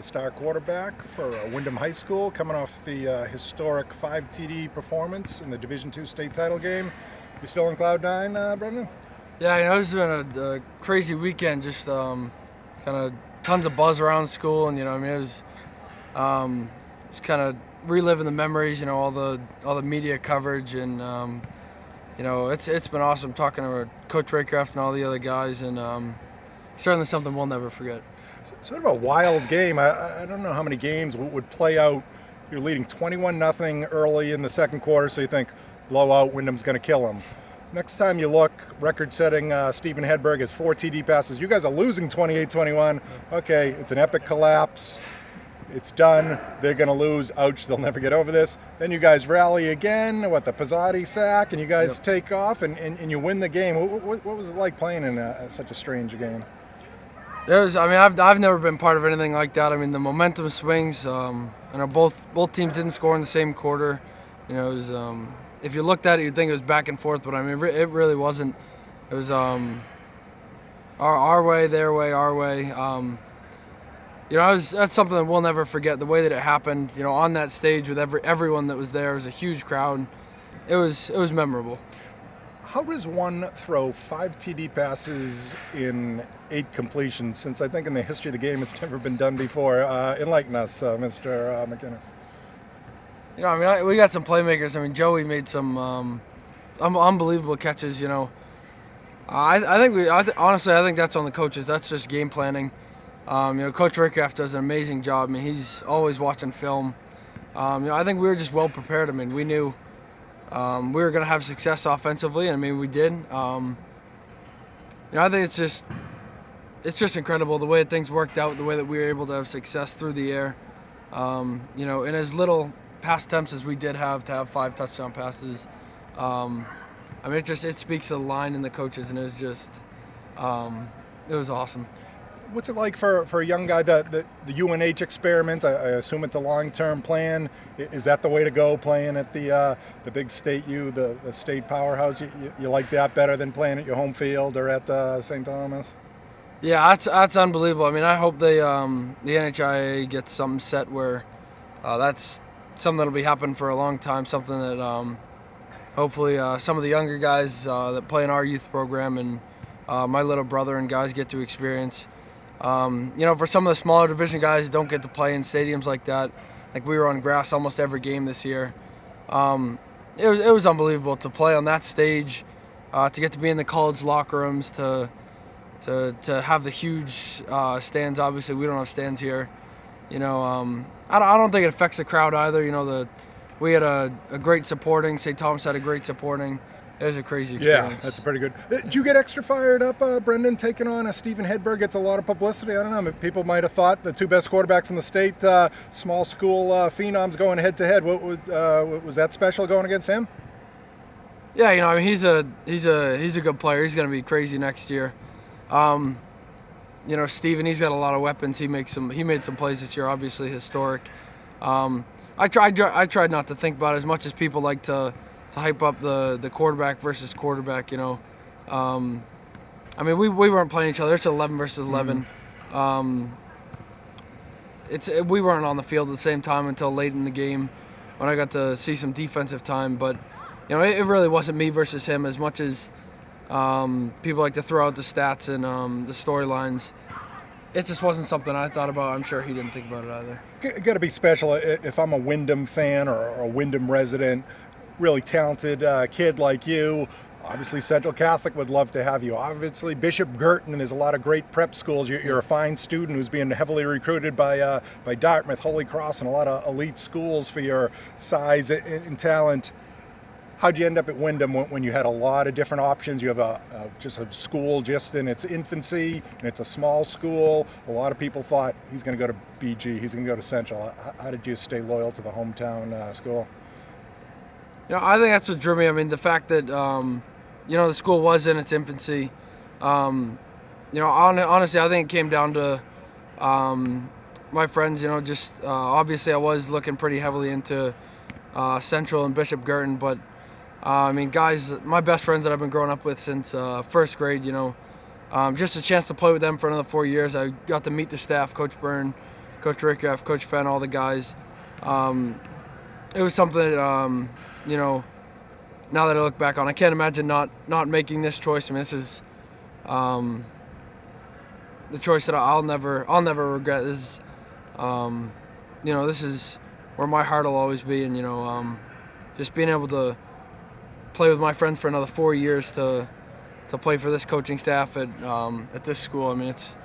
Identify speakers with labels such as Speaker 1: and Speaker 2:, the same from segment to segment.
Speaker 1: the star quarterback for Wyndham High School, coming off the historic 5 TD performance in the Division II state title game. You still in cloud nine, Brendan?
Speaker 2: Yeah, it's been a crazy weekend. Just kind of tons of buzz around school, and it was just kind of reliving the memories. All the media coverage, and it's been awesome talking to Coach Raycraft and all the other guys, and certainly something we'll never forget.
Speaker 1: Sort of a wild game. I don't know how many games would play out. You're leading 21-0 early in the second quarter, so you think blowout, Wyndham's going to kill them. Next time you look, record-setting Stephen Hedberg has 4 TD passes. You guys are losing 28-21. Okay, it's an epic collapse. It's done. They're going to lose. Ouch, they'll never get over this. Then you guys rally again, the Pizzotti sack, and you guys take off and you win the game. What was it like playing in such a strange game?
Speaker 2: I've never been part of anything like that. The momentum swings. Both teams didn't score in the same quarter. It was, if you looked at it, you'd think it was back and forth, but it really wasn't. It was our way, their way, our way. That's something that we'll never forget. The way that it happened, on that stage with everyone that was there. It was a huge crowd. It was memorable.
Speaker 1: How does one throw 5 TD passes in 8 completions? Since I think in the history of the game it's never been done before. Enlighten us, Mr. McInnes.
Speaker 2: We got some playmakers. Joey made some unbelievable catches. Honestly, I think that's on the coaches. That's just game planning. Coach Raycraft does an amazing job. He's always watching film. I think we were just well prepared. We knew we were going to have success offensively, and we did. I think it's just incredible the way things worked out, the way that we were able to have success through the air. In as little pass attempts as we did have, to have 5 touchdown passes. It speaks to the line and the coaches, and it was just it was awesome.
Speaker 1: What's it like for a young guy, the UNH experiment? I assume it's a long-term plan. Is that the way to go, playing at the big state the state powerhouse? You like that better than playing at your home field or at St. Thomas?
Speaker 2: Yeah, that's unbelievable. I hope the NHIA gets something set where that's something that'll be happening for a long time, something that hopefully some of the younger guys that play in our youth program and my little brother and guys get to experience. For some of the smaller division guys don't get to play in stadiums like that. Like we were on grass almost every game this year. It was unbelievable to play on that stage, to get to be in the college locker rooms, to have the huge stands. Obviously, we don't have stands here. I don't think it affects the crowd either. We had a great supporting. St. Thomas had a great supporting. It was a crazy experience.
Speaker 1: Yeah, that's pretty good. Did you get extra fired up, Brendan, taking on Stephen Hedberg? Gets a lot of publicity. I don't know. People might have thought the 2 best quarterbacks in the state, small school phenoms going head-to-head. Was that special going against him?
Speaker 2: Yeah, he's a good player. He's going to be crazy next year. Stephen, he's got a lot of weapons. He made some plays this year, obviously historic. I tried not to think about it as much as people like to hype up the quarterback versus quarterback. We weren't playing each other. It's 11 versus 11. We weren't on the field at the same time until late in the game when I got to see some defensive time. But it really wasn't me versus him as much as people like to throw out the stats and the storylines. It just wasn't something I thought about. I'm sure he didn't think about it either.
Speaker 1: Got to be special if I'm a Wyndham fan or a Wyndham resident. Really talented kid like you. Obviously, Central Catholic would love to have you. Obviously, Bishop Girton, and there's a lot of great prep schools. You're a fine student who's being heavily recruited by Dartmouth, Holy Cross, and a lot of elite schools for your size and talent. How'd you end up at Wyndham when you had a lot of different options? You have just a school just in its infancy, and it's a small school. A lot of people thought he's going to go to BG, he's going to go to Central. How did you stay loyal to the hometown school?
Speaker 2: I think that's what drew me. The fact that, the school was in its infancy. Honestly, I think it came down to my friends, obviously I was looking pretty heavily into Central and Bishop Girton, but guys, my best friends that I've been growing up with since first grade, just a chance to play with them for another 4 years. I got to meet the staff, Coach Byrne, Coach Rickreff, Coach Fenn, all the guys. It was something that, now that I look back on, I can't imagine not making this choice. I mean, this is the choice that I'll never regret. This is, this is where my heart will always be, and just being able to play with my friends for another 4 years to play for this coaching staff at this school. I mean, it's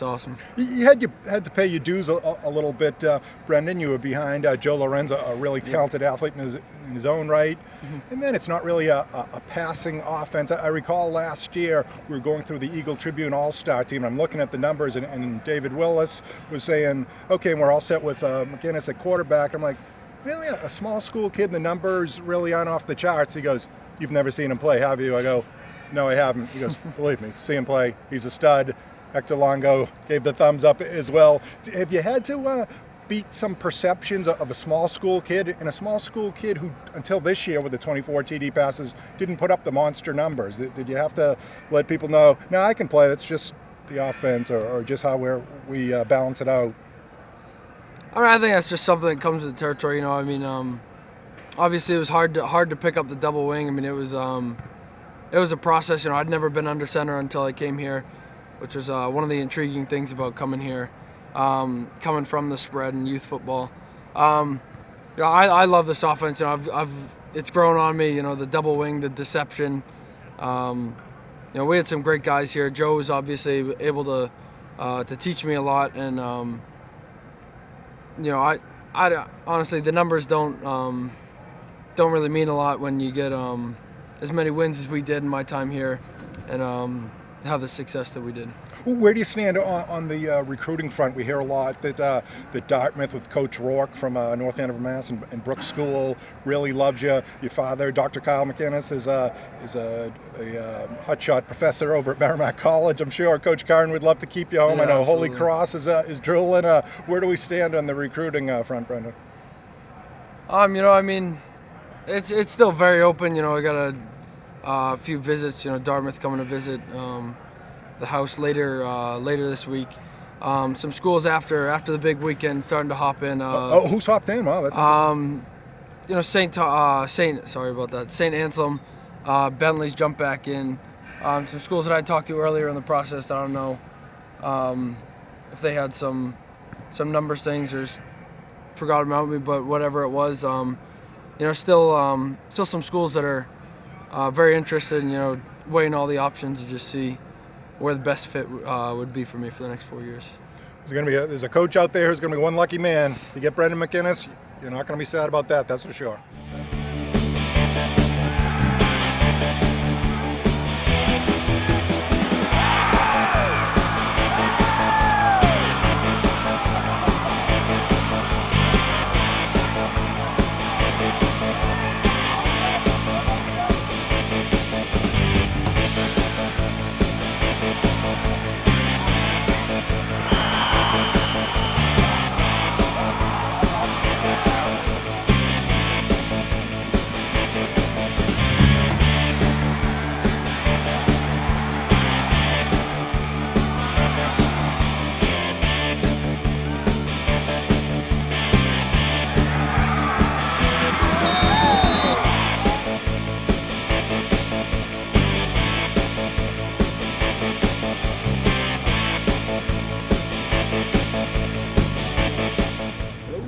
Speaker 2: awesome.
Speaker 1: You had to pay your dues a little bit, Brendan. You were behind Joe Lorenz, a really talented athlete in his own right. Mm-hmm. And then it's not really a passing offense. I recall last year we were going through the Eagle Tribune All-Star team. I'm looking at the numbers, and David Willis was saying, okay, we're all set with McInnes at quarterback. I'm like, really? A small school kid, the numbers really aren't off the charts. He goes, you've never seen him play, have you? I go, no, I haven't. He goes, believe me, see him play. He's a stud. Hector Longo gave the thumbs up as well. Have you had to beat some perceptions of a small school kid, and a small school kid who, until this year with the 24 TD passes, didn't put up the monster numbers? Did you have to let people know, no, I can play, that's just the offense, or just how we balance it out?
Speaker 2: I mean, I think that's just something that comes with the territory. Obviously it was hard to pick up the double wing. I mean, it was a process. I'd never been under center until I came here, which was one of the intriguing things about coming here, coming from the spread and youth football. I love this offense. It's grown on me. The double wing, the deception. We had some great guys here. Joe was obviously able to teach me a lot, and I honestly, the numbers don't really mean a lot when you get as many wins as we did in my time here, and have the success that we did.
Speaker 1: Where do you stand on the recruiting front? We hear a lot that Dartmouth with Coach Rourke from North Andover, Mass. and Brooks School really loves you. Your father, Dr. Kyle McInnes, is a hotshot professor over at Merrimack College. I'm sure Coach Karn would love to keep you home.
Speaker 2: Yeah,
Speaker 1: I know
Speaker 2: absolutely.
Speaker 1: Holy Cross is drooling. Where do we stand on the recruiting front, Brendan?
Speaker 2: It's still very open. I got a few visits. Dartmouth coming to visit the house later this week. Some schools after the big weekend starting to hop in.
Speaker 1: Who's hopped in? Wow, that's
Speaker 2: Sorry about that. St. Anselm, Bentley's jumped back in. Some schools that I talked to earlier in the process. I don't know if they had some numbers things or forgot about me, but whatever it was, still some schools that are very interested in weighing all the options to just see where the best fit would be for me for the next 4 years.
Speaker 1: There's a coach out there who's going to be one lucky man. You get Brendan McInnes, you're not going to be sad about that, that's for sure.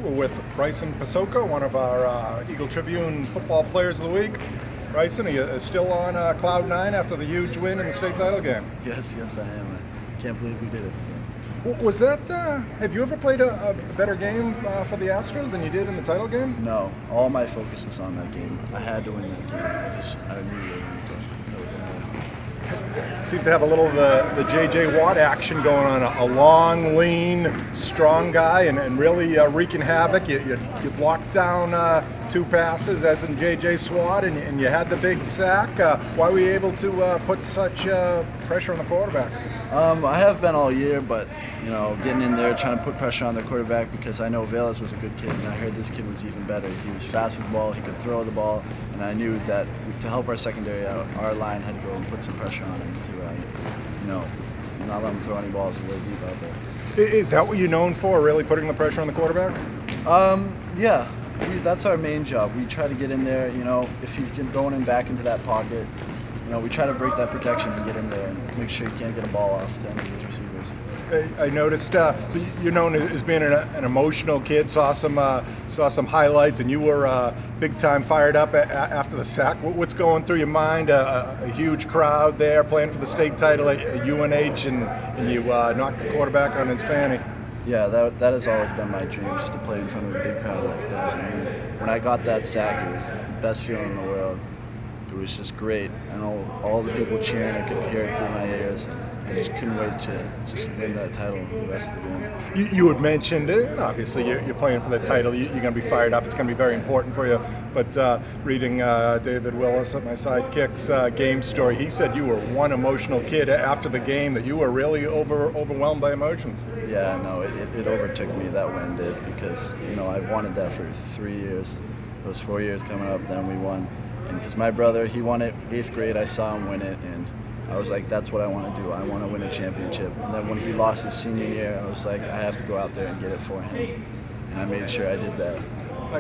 Speaker 1: With Bryson Pasoko, one of our Eagle Tribune football players of the week. Bryson, are you still on cloud nine after the huge win in the state title game?
Speaker 3: Yes, I am. I can't believe we did it still.
Speaker 1: Was that, have you ever played a better game for the Astros than you did in the title game?
Speaker 3: No, all my focus was on that game. I had to win that game. I knew we were win, so
Speaker 1: Seem to have a little of the J.J. Watt action going on. A long, lean, strong guy, and really wreaking havoc. You blocked down 2 passes, as in J.J. Swat, and you had the big sack. Why were you able to put such pressure on the quarterback?
Speaker 3: I have been all year, but getting in there, trying to put pressure on the quarterback, because I know Velez was a good kid, and I heard this kid was even better. He was fast with the ball, he could throw the ball, and I knew that to help our secondary out, our line had to go and put some pressure on him to, not let him throw any balls way deep out there.
Speaker 1: Is that what you're known for, really putting the pressure on the quarterback?
Speaker 3: Yeah, that's our main job. We try to get in there, if he's going in back into that pocket, we try to break that protection and get in there and make sure he can't get a ball off to any of his receivers.
Speaker 1: I noticed you're known as being an emotional kid. Saw some highlights, and you were big time fired up after the sack. What's going through your mind? A huge crowd there playing for the state title at UNH, and you knocked the quarterback on his fanny.
Speaker 3: Yeah, that has always been my dream, just to play in front of a big crowd like that. I mean, when I got that sack, it was the best feeling in the world. It was just great, and all the people cheering, I could hear it through my ears. I just couldn't wait to just win that title the rest of the game.
Speaker 1: You had mentioned it. Obviously, you're playing for the title. You're going to be fired up. It's going to be very important for you. But reading David Willis, my sidekick's game story, he said you were one emotional kid after the game, that you were really overwhelmed by emotions.
Speaker 3: Yeah, no, it overtook me, that win did, because I wanted that for 3 years. Those 4 years coming up, then we won. And because my brother, he won it 8th grade, I saw him win it, and I was like, that's what I want to do. I want to win a championship. And then when he lost his senior year, I was like, I have to go out there and get it for him. And I made sure I did that.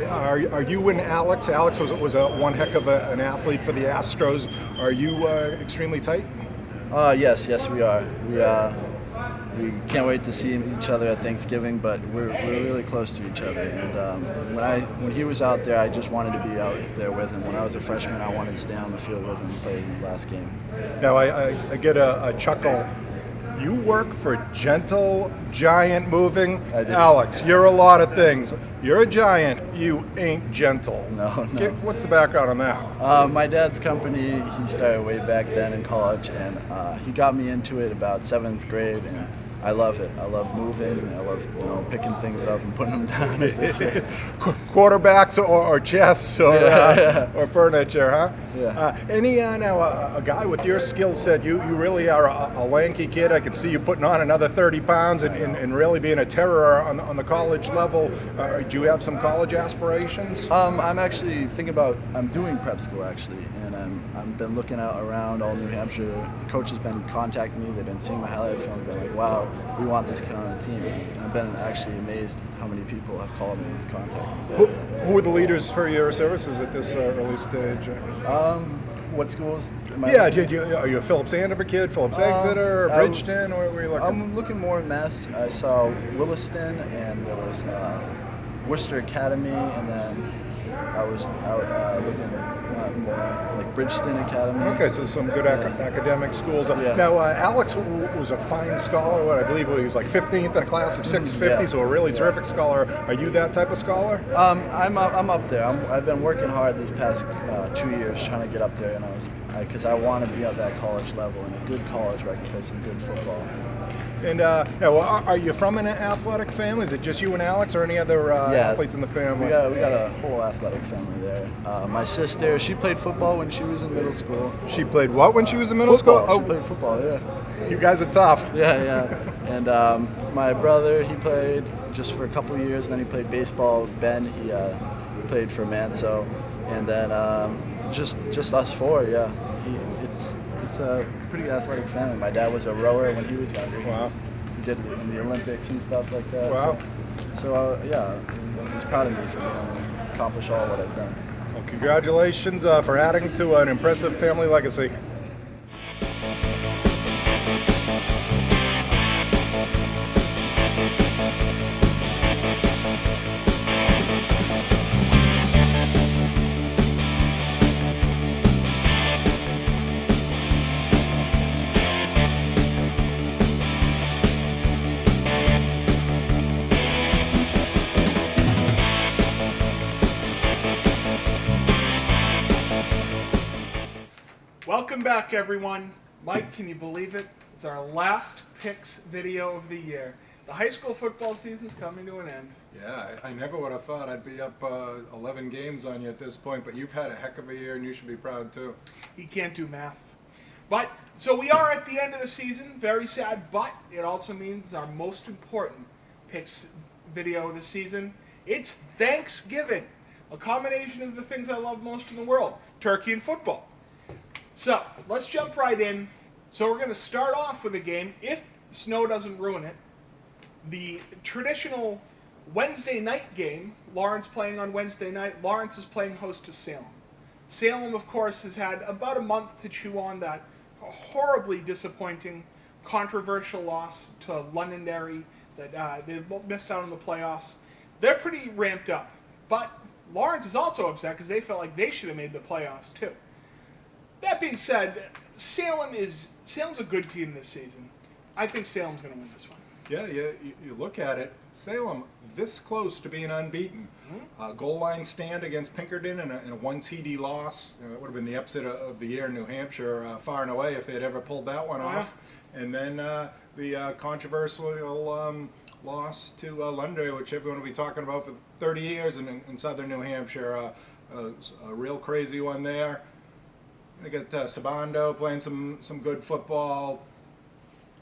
Speaker 1: Are you and Alex? Alex was one heck of an athlete for the Astros. Are you extremely tight?
Speaker 3: Yes, we are. We can't wait to see each other at Thanksgiving, but we're really close to each other. And when he was out there, I just wanted to be out there with him. When I was a freshman, I wanted to stay on the field with him and play the last game.
Speaker 1: Now I get a chuckle. You work for Gentle Giant Moving.
Speaker 3: I do.
Speaker 1: Alex, you're a lot of things. You're a giant. You ain't gentle.
Speaker 3: No.
Speaker 1: What's the background on that?
Speaker 3: My dad's company, he started way back then in college, and he got me into it about 7th grade, and I love it. I love moving. I love picking things up and putting them down, as they say.
Speaker 1: Quarterbacks or chests or furniture, huh?
Speaker 3: Yeah.
Speaker 1: Now a guy with your skill set, you really are a lanky kid. I can see you putting on another 30 pounds and really being a terror on the college level. Do you have some college aspirations?
Speaker 3: I'm actually thinking about, I'm doing prep school actually, and I've been looking around all New Hampshire. The coach has been contacting me. They've been seeing my highlight film and been like, wow, we want this kid on the team. And I've been actually amazed how many people have called me to contact me.
Speaker 1: Who are the leaders for your services at this early stage?
Speaker 3: What schools?
Speaker 1: Are you a Phillips Andover kid, Phillips Exeter, Bridgeton? Where are you looking?
Speaker 3: I'm looking more at Mass. I saw Williston, and there was Worcester Academy, and then I was out looking more like Bridgeton Academy.
Speaker 1: Okay, so some good academic schools.
Speaker 3: Yeah.
Speaker 1: Now, Alex was a fine scholar. I believe he was like 15th in a class of 650, so a really terrific scholar. Are you that type of scholar?
Speaker 3: I'm up there. I've been working hard these past 2 years trying to get up there, and because I want to be at that college level, in a good college where I can play some good football.
Speaker 1: And now, are you from an athletic family? Is it just you and Alex, or any other athletes in the family?
Speaker 3: We got a whole athletic family there. My sister, she played football when she was in middle school.
Speaker 1: She played what when she was in middle
Speaker 3: Football.
Speaker 1: school?
Speaker 3: She played football, yeah.
Speaker 1: You guys are tough.
Speaker 3: Yeah. And my brother, he played just for a couple of years. Then he played baseball. Ben, he played for Manso. And then just us four, yeah. It's a pretty athletic family. My dad was a rower when he was younger.
Speaker 1: Wow.
Speaker 3: He did it in the Olympics and stuff like that.
Speaker 1: Wow.
Speaker 3: So he's proud of me for being able to accomplish all what I've done.
Speaker 1: Well, congratulations for adding to an impressive family legacy.
Speaker 4: Welcome back, everyone. Mike, can you believe it? It's our last picks video of the year. The high school football season's coming to an end.
Speaker 1: Yeah, I never would have thought I'd be up 11 games on you at this point, but you've had a heck of a year and you should be proud too.
Speaker 4: He can't do math. But, so we are at the end of the season. Very sad, but it also means our most important picks video of the season. It's Thanksgiving. A combination of the things I love most in the world. Turkey and football. So, let's jump right in. So we're going to start off with a game, if snow doesn't ruin it. the traditional Wednesday night game, Lawrence playing on Wednesday night, Lawrence is playing host to Salem. Salem, of course, has had about a month to chew on that horribly disappointing, controversial loss to Londonderry that they missed out on the playoffs. They're pretty ramped up, but Lawrence is also upset because they felt like they should have made the playoffs too. That being said, Salem's a good team this season. I think Salem's going to win this one.
Speaker 1: Yeah, you look at it, Salem this close to being unbeaten. Goal line stand against Pinkerton in a 1 TD loss. It would have been the upset of the year in New Hampshire, far and away, if they had ever pulled that one off. And then the controversial loss to Londonderry, which everyone will be talking about for 30 years in southern New Hampshire. A real crazy one there. They got Sabando playing some good football.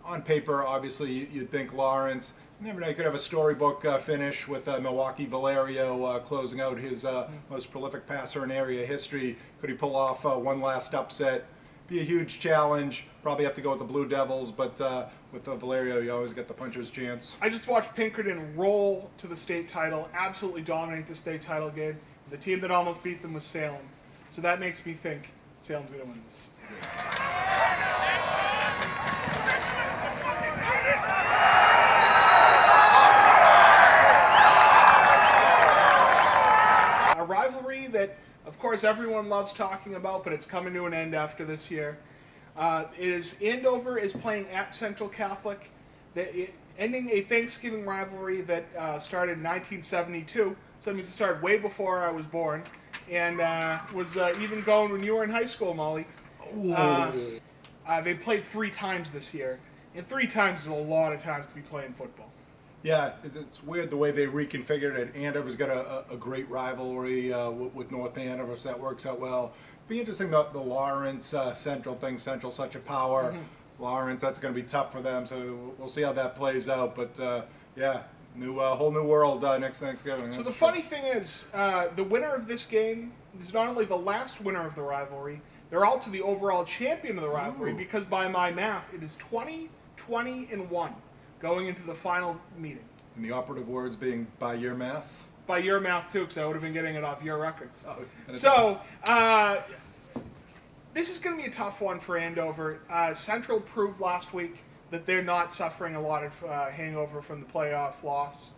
Speaker 1: On paper, obviously, you'd think Lawrence. You never know, you could have a storybook finish with Milwaukee Valerio closing out his most prolific passer in area history. Could he pull off one last upset? Be a huge challenge. Probably have to go with the Blue Devils, but with Valerio, you always get the puncher's chance.
Speaker 4: I just watched Pinkerton roll to the state title, absolutely dominate the state title game. The team that almost beat them was Salem. So that makes me think Salem's going to win this. A rivalry that, of course, everyone loves talking about, but it's coming to an end after this year. Andover is playing at Central Catholic, ending a Thanksgiving rivalry that started in 1972. So that means it started way before I was born, and was even going when you were in high school, Molly. They played 3 times this year, and 3 times is a lot of times to be playing football.
Speaker 1: Yeah, it's weird the way they reconfigured it. Andover's got a great rivalry with North Andover, so that works out well. Be interesting the Lawrence Central thing. Central such a power. Lawrence, that's going to be tough for them. So we'll see how that plays out. But yeah, whole new world next Thanksgiving.
Speaker 4: So the funny thing is, the winner of this game is not only the last winner of the rivalry, they're also the overall champion of the rivalry. Because by my math, it is 20-20-1. Going into the final meeting.
Speaker 1: And the operative words being by your math?
Speaker 4: By your math, too, because I would have been getting it off your records.
Speaker 1: Oh,
Speaker 4: so, this is going to be a tough one for Andover. Central proved last week that they're not suffering a lot of hangover from the playoff loss.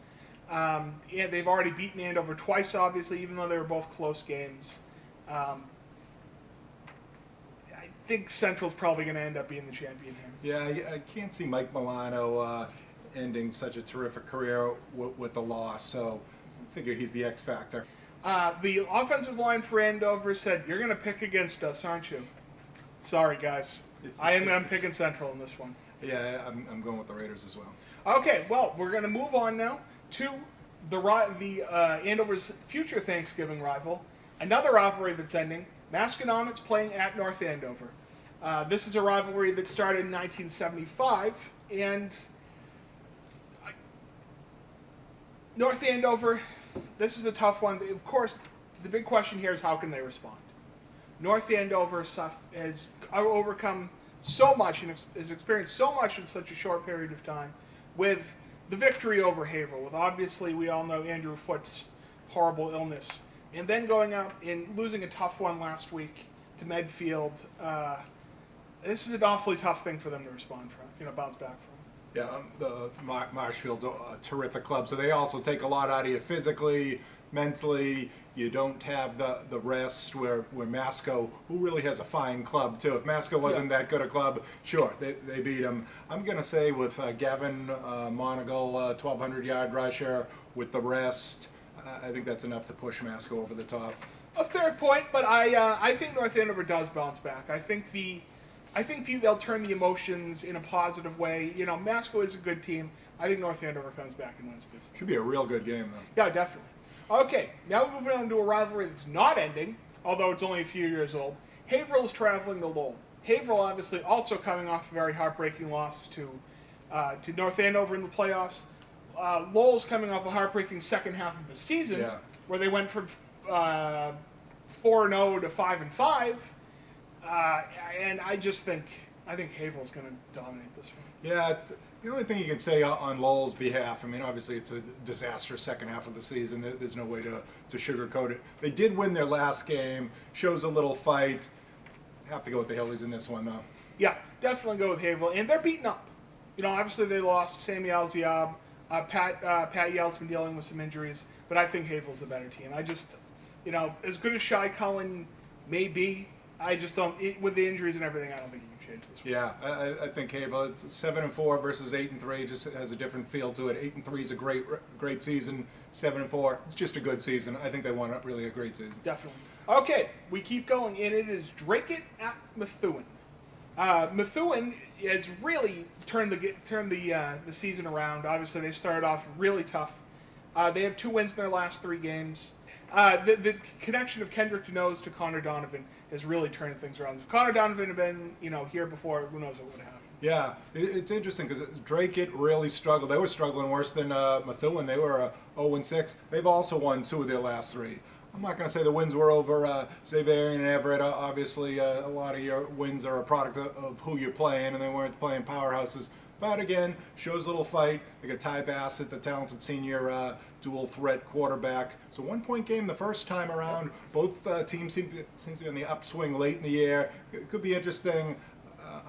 Speaker 4: And they've already beaten Andover twice, obviously, even though they were both close games. I think Central's probably going to end up being the champion here.
Speaker 1: Yeah, I can't see Mike Milano ending such a terrific career with the loss, so I figure he's the X factor.
Speaker 4: The offensive line for Andover said, "You're going to pick against us, aren't you?" Sorry, guys. I'm picking Central in this one.
Speaker 1: Yeah, I'm going with the Raiders as well.
Speaker 4: Okay, well, we're going to move on now to the Andover's future Thanksgiving rival. Another rivalry that's ending. Masconomet's playing at North Andover. This is a rivalry that started in 1975, and North Andover, this is a tough one. Of course, the big question here is how can they respond? North Andover has overcome so much and has experienced so much in such a short period of time with the victory over Haverhill, with obviously we all know Andrew Foote's horrible illness, and then going out and losing a tough one last week to Medfield. This is an awfully tough thing for them to respond from, bounce back from.
Speaker 1: Yeah, the Marshfield, a terrific club. So they also take a lot out of you physically, mentally. You don't have the rest where Masco, who really has a fine club too. If Masco wasn't that good a club, sure, they beat him. I'm going to say with Gavin Monagle, 1,200-yard rusher, with the rest, I think that's enough to push Masco over the top.
Speaker 4: A fair point, but I think North Andover does bounce back. I think they'll turn the emotions in a positive way. Masco is a good team. I think North Andover comes back and wins this thing.
Speaker 1: Should be a real good game, though.
Speaker 4: Yeah, definitely. Okay, now we're moving on to a rivalry that's not ending, although it's only a few years old. Haverhill is traveling to Lowell. Haverhill, obviously, also coming off a very heartbreaking loss to North Andover in the playoffs. Lowell's coming off a heartbreaking second half of the season, where they went from 4-0 to 5-5. And I just think I think Havel's going to dominate this one.
Speaker 1: Yeah, the only thing you can say on Lowell's behalf, I mean, obviously it's a disastrous second half of the season. There's no way to sugarcoat it. They did win their last game, shows a little fight. Have to go with the Hillies in this one, though.
Speaker 4: Yeah, definitely go with Havel. And they're beaten up. You know, obviously they lost Sammy Alziab. Pat Yale's been dealing with some injuries, but I think Havel's the better team. I just, you know, as good as Shai Cullen may be, I just don't, with the injuries and everything, I don't think you can change this one.
Speaker 1: Yeah, I think Havel, it's 7-4 versus 8-3, just has a different feel to it. 8-3 is a great season. 7-4, it's just a good season. I think they won really a great season.
Speaker 4: Definitely. Okay, we keep going, and it is Drake at Methuen. Methuen has really turned the season around. Obviously, they started off really tough. They have 2 wins in their last 3 games. The connection of Kendrick Denoz to Connor Donovan has really turned things around. If Connor Donovan had been, here before, who knows what would have happened.
Speaker 1: Yeah, it's interesting because Drake really struggled. They were struggling worse than Methuen. They were 0-6. They've also won 2 of their last 3. I'm not going to say the wins were over Xavier and Everett. Obviously, a lot of your wins are a product of who you're playing, and they weren't playing powerhouses. But again, shows a little fight. They got Ty Bassett, the talented senior dual threat quarterback. So 1-point game the first time around. Both teams seem to be on the upswing late in the year. It could be interesting.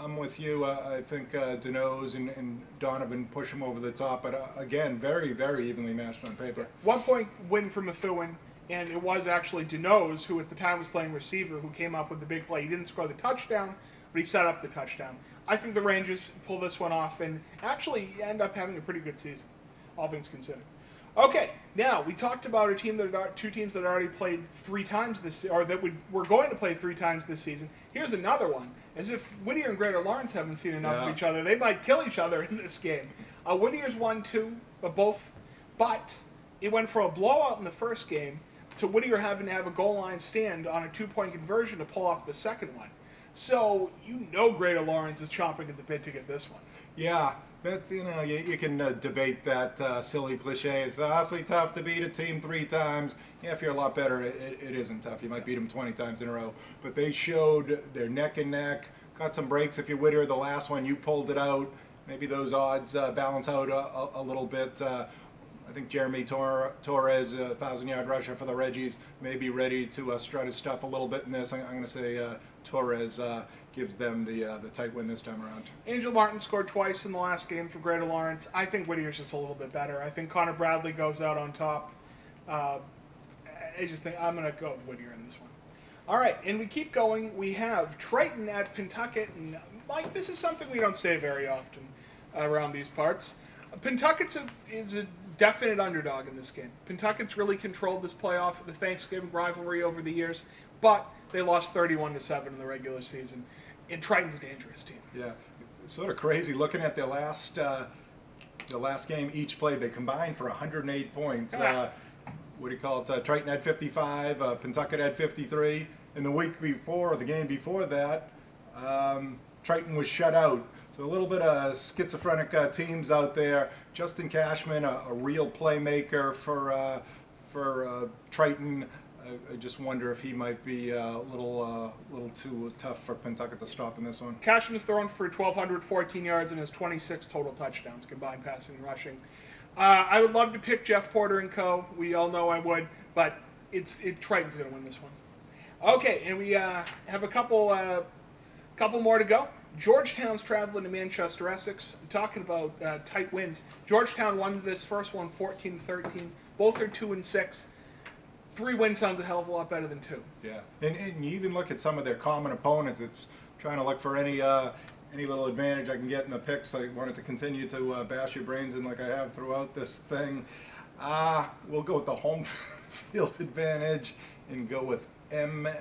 Speaker 1: I'm with you. I think Denoz and Donovan push them over the top. But again, very, very evenly matched on paper.
Speaker 4: 1-point win for Methuen. And it was actually Denoz, who at the time was playing receiver, who came up with the big play. He didn't score the touchdown, but he set up the touchdown. I think the Rangers pull this one off and actually end up having a pretty good season, all things considered. Okay, now we talked about two teams that had already played 3 times this, or that were going to play 3 times this season. Here's another one. As if Whittier and Greater Lawrence haven't seen enough of each other, they might kill each other in this game. Whittier's won 2, but it went for a blowout in the first game to Whittier having to have a goal line stand on a 2-point conversion to pull off the second one. So, Greater Lawrence is chomping at the bit to get this one.
Speaker 1: Yeah, that's, you can debate that silly cliche. It's awfully tough to beat a team 3 times. Yeah, if you're a lot better, it isn't tough. You might beat them 20 times in a row. But they showed their neck and neck. Got some breaks. If you're Whittier, the last one, you pulled it out. Maybe those odds balance out a little bit. I think Jeremy Torres, 1,000-yard rusher for the Reggies, may be ready to strut his stuff a little bit in this. I'm going to say Torres gives them the tight win this time around.
Speaker 4: Angel Martin scored twice in the last game for Greater Lawrence. I think Whittier's just a little bit better. I think Connor Bradley goes out on top. I just think I'm going to go with Whittier in this one. All right, and we keep going. We have Triton at Pentucket. And Mike, this is something we don't say very often around these parts. Pentucket is a definite underdog in this game. Pentucket's really controlled this playoff, the Thanksgiving rivalry over the years, but they lost 31-7 in the regular season. And Triton's a dangerous team.
Speaker 1: Yeah, it's sort of crazy looking at their last game each played. They combined for 108 points. What do you call it? Triton had 55, Pentucket had 53. And the week before, or the game before that, Triton was shut out. So a little bit of schizophrenic teams out there. Justin Cashman, a real playmaker for Triton. I just wonder if he might be a little too tough for Pentucket to stop in this one.
Speaker 4: Cashman's thrown for 1,214 yards and has 26 total touchdowns, combined passing and rushing. I would love to pick Jeff Porter and co. We all know I would, but Triton's going to win this one. Okay, and we have a couple more to go. Georgetown's traveling to Manchester, Essex. Talking about tight wins. Georgetown won this first one 14-13. Both are 2-6. 3 wins sounds a hell of a lot better than 2.
Speaker 1: Yeah, and you even look at some of their common opponents. It's trying to look for any little advantage I can get in the picks. I wanted to continue to bash your brains in like I have throughout this thing. We'll go with the home field advantage and go with ME.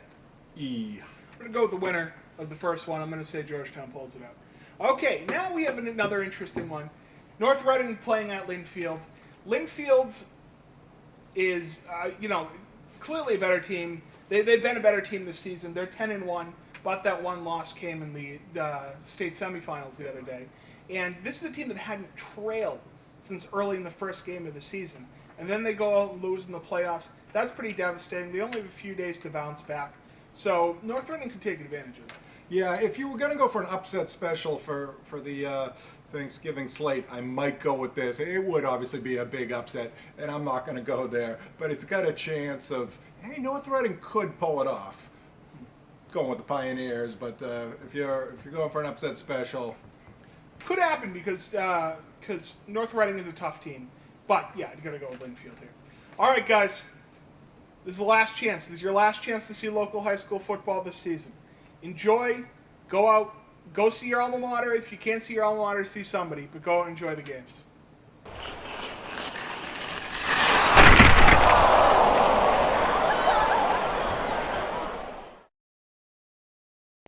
Speaker 4: I'm going to go with the winner of the first one. I'm going to say Georgetown pulls it out. Okay, now we have another interesting one. North Reading playing at Linfield. Linfield is, clearly a better team. They've been a better team this season. They're 10-1, but that one loss came in the state semifinals the other day. And this is a team that hadn't trailed since early in the first game of the season. And then they go out and lose in the playoffs. That's pretty devastating. They only have a few days to bounce back. So North Reading can take advantage of that.
Speaker 1: Yeah, if you were going to go for an upset special for the Thanksgiving slate, I might go with this. It would obviously be a big upset, and I'm not going to go there. But it's got a chance of, hey, North Reading could pull it off. Going with the Pioneers, but if you're going for an upset special,
Speaker 4: Could happen because North Reading is a tough team. But, yeah, you're going to go with Linfield here. All right, guys. This is the last chance. This is your last chance to see local high school football this season. Enjoy. Go out. Go see your alma mater. If you can't see your alma mater, see somebody. But go out and enjoy the games.